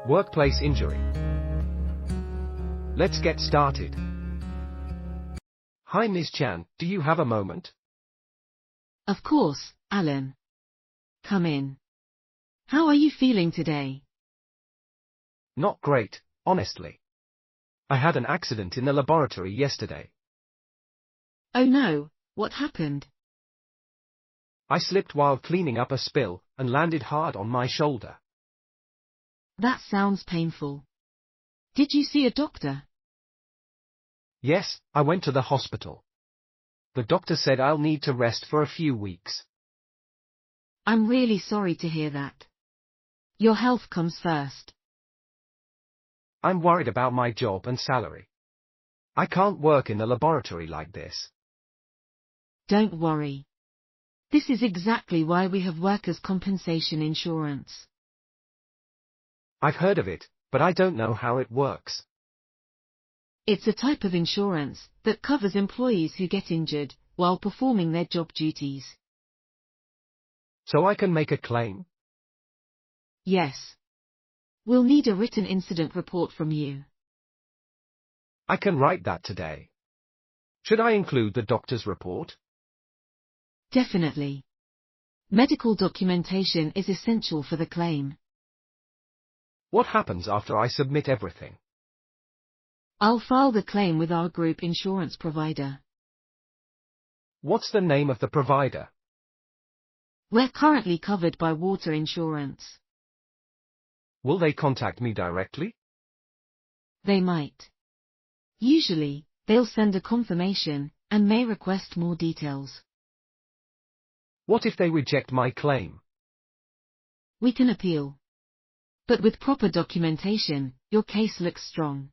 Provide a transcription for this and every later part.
Workplace injury. Let's get started. Hi Ms. Chan, do you have a moment? Of course, Alan. Come in. How are you feeling today? Not great, honestly. I had an accident in the laboratory yesterday. Oh no, what happened? I slipped while cleaning up a spill and landed hard on my shoulder. That sounds painful. Did you see a doctor? Yes, I went to the hospital. The doctor said I'll need to rest for a few weeks. I'm really sorry to hear that. Your health comes first. I'm worried about my job and salary. I can't work in the laboratory like this. Don't worry. This is exactly why we have workers' compensation insurance. I've heard of it, but I don't know how it works. It's a type of insurance that covers employees who get injured while performing their job duties. So I can make a claim? Yes. We'll need a written incident report from you. I can write that today. Should I include the doctor's report? Definitely. Medical documentation is essential for the claim. What happens after I submit everything? I'll file the claim with our group insurance provider. What's the name of the provider? We're currently covered by water insurance. Will they contact me directly? They might. Usually, they'll send a confirmation and may request more details. What if they reject my claim? We can appeal. But with proper documentation, your case looks strong.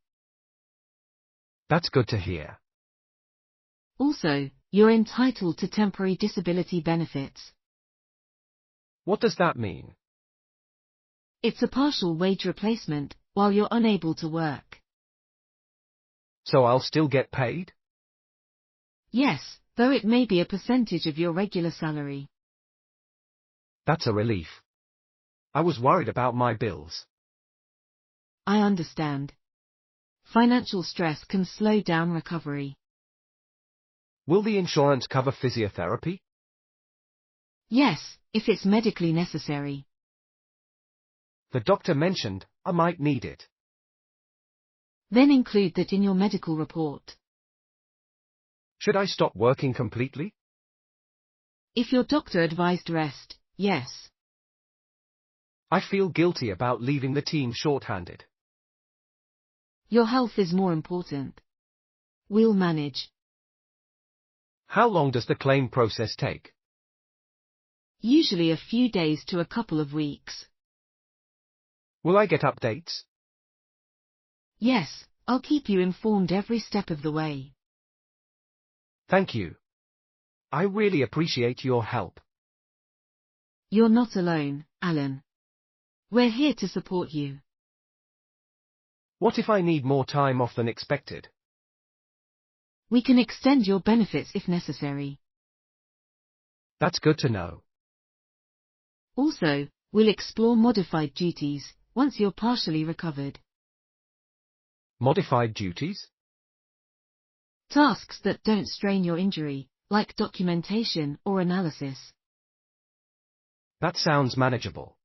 That's good to hear. Also, you're entitled to temporary disability benefits. What does that mean? It's a partial wage replacement while you're unable to work. So I'll still get paid? Yes, though it may be a percentage of your regular salary. That's a relief. I was worried about my bills. I understand. Financial stress can slow down recovery. Will the insurance cover physiotherapy? Yes, if it's medically necessary. The doctor mentioned I might need it. Then include that in your medical report. Should I stop working completely? If your doctor advised rest, yes. I feel guilty about leaving the team short-handed. Your health is more important. We'll manage. How long does the claim process take? Usually a few days to a couple of weeks. Will I get updates? Yes, I'll keep you informed every step of the way. Thank you. I really appreciate your help. You're not alone, Alan. We're here to support you. What if I need more time off than expected? We can extend your benefits if necessary. That's good to know. Also, we'll explore modified duties once you're partially recovered. Modified duties? Tasks that don't strain your injury, like documentation or analysis. That sounds manageable.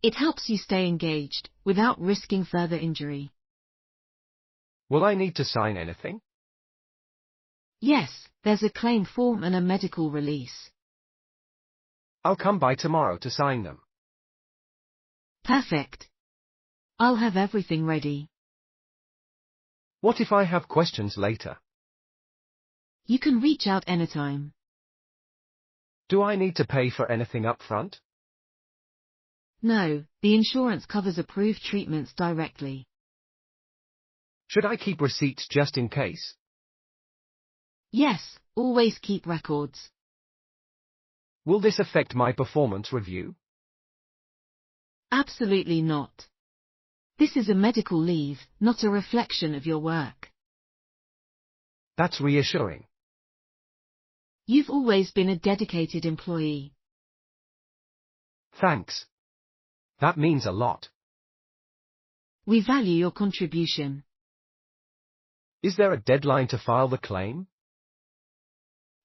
It helps you stay engaged without risking further injury. Will I need to sign anything? Yes, there's a claim form and a medical release. I'll come by tomorrow to sign them. Perfect. I'll have everything ready. What if I have questions later? You can reach out anytime. Do I need to pay for anything up front? No, the insurance covers approved treatments directly. Should I keep receipts just in case? Yes, always keep records. Will this affect my performance review? Absolutely not. This is a medical leave, not a reflection of your work. That's reassuring. You've always been a dedicated employee. Thanks. That means a lot. We value your contribution. Is there a deadline to file the claim?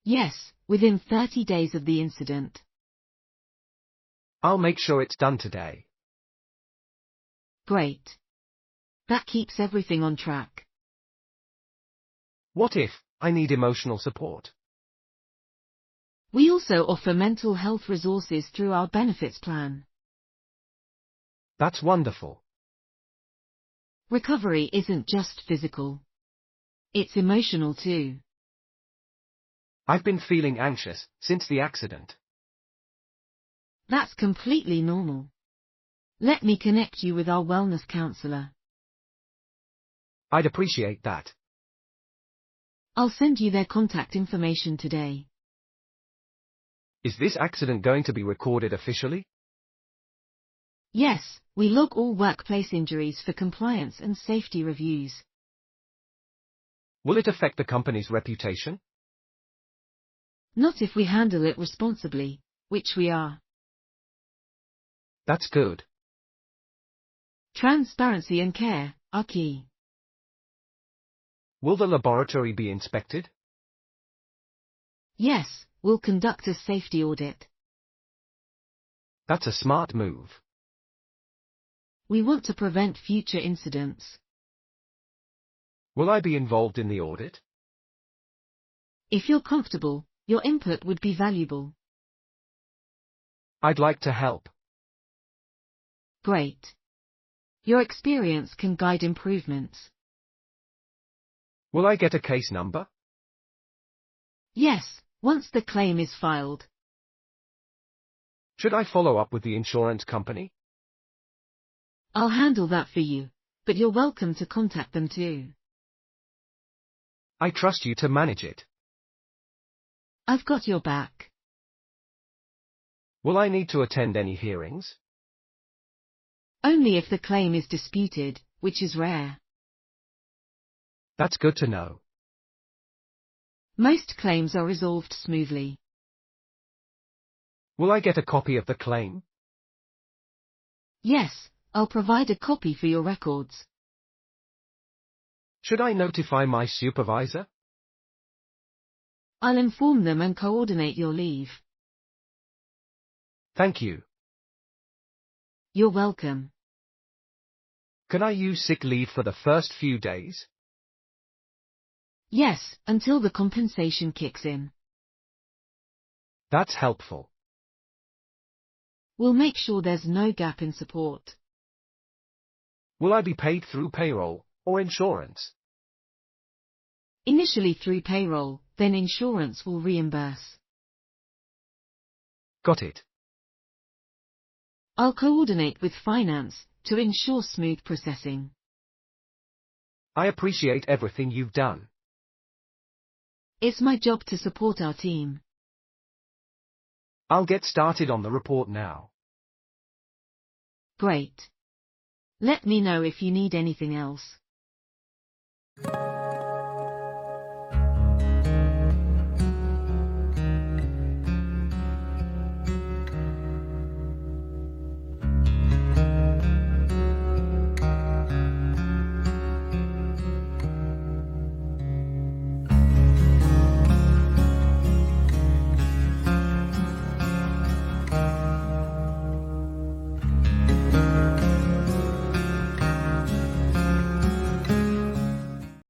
Yes, within 30 days of the incident. I'll make sure it's done today. Great. That keeps everything on track. What if I need emotional support? We also offer mental health resources through our benefits plan. That's wonderful. Recovery isn't just physical. It's emotional too. I've been feeling anxious since the accident. That's completely normal. Let me connect you with our wellness counselor. I'd appreciate that. I'll send you their contact information today. Is this accident going to be recorded officially? Yes, we log all workplace injuries for compliance and safety reviews. Will it affect the company's reputation? Not if we handle it responsibly, which we are. That's good. Transparency and care are key. Will the laboratory be inspected? Yes, we'll conduct a safety audit. That's a smart move. We want to prevent future incidents. Will I be involved in the audit? If you're comfortable, your input would be valuable. I'd like to help. Great. Your experience can guide improvements. Will I get a case number? Yes, once the claim is filed. Should I follow up with the insurance company? I'll handle that for you, but you're welcome to contact them too. I trust you to manage it. I've got your back. Will I need to attend any hearings? Only if the claim is disputed, which is rare. That's good to know. Most claims are resolved smoothly. Will I get a copy of the claim? Yes, I'll provide a copy for your records. Should I notify my supervisor? I'll inform them and coordinate your leave. Thank you. You're welcome. Can I use sick leave for the first few days? Yes, until the compensation kicks in. That's helpful. We'll make sure there's no gap in support. Will I be paid through payroll or insurance? Initially through payroll, then insurance will reimburse. Got it. I'll coordinate with finance to ensure smooth processing. I appreciate everything you've done. It's my job to support our team. I'll get started on the report now. Great. Let me know if you need anything else.